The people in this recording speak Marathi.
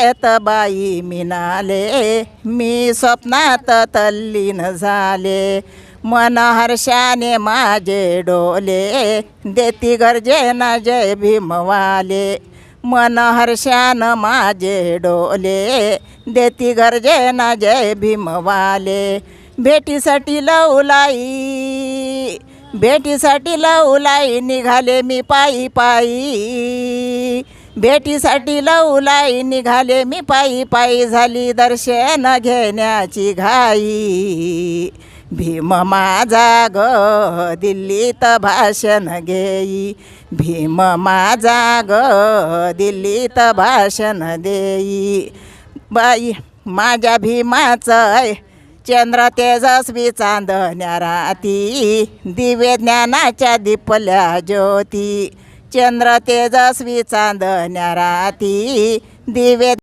कथेत बाई मिनाले, मी स्वप्नात तल्लीन झाले. मन हर्षाने माझे डोले, देती गर्जेना जय भीमवाले. मन हर्षान माझे डोले, देती गर्जेना जय भीमवाले. भेटीसाठी लवलाई, भेटीसाठी लवलाई, निघाले मी पायी पायी. भेटीसाठी लवलाई, निघाले मी पायी पायी. झाली दर्शन घेण्याची घाई. भीम माझा ग दिल्लीत भाषण घेई. भीम माझा ग दिल्लीत भाषण देई. बाई माझ्या भीमाचं चंद्र तेजस्वी चांदण्या राती, दिवे ज्ञानाच्या दिपल्या ज्योती. चंद्र तेजस्वी चांदण्या राती, दिवे